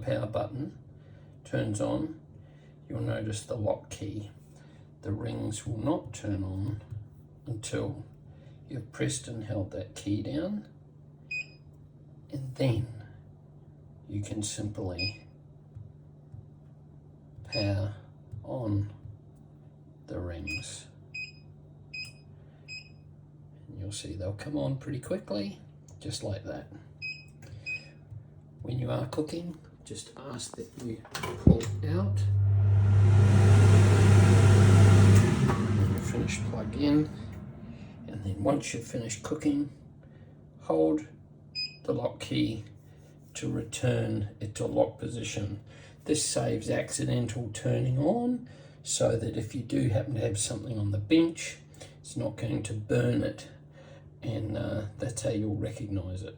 power button turns on, you'll notice the lock key. The rings will not turn on until you've pressed and held that key down, and then you can simply power on the rings. And you'll see they'll come on pretty quickly, just like that. When you are cooking, just ask that you pull out, and then you finish, plug in, and then once you've finished cooking, hold the lock key to return it to lock position. This saves accidental turning on, so that if you do happen to have something on the bench, it's not going to burn it, and that's how you'll recognize it.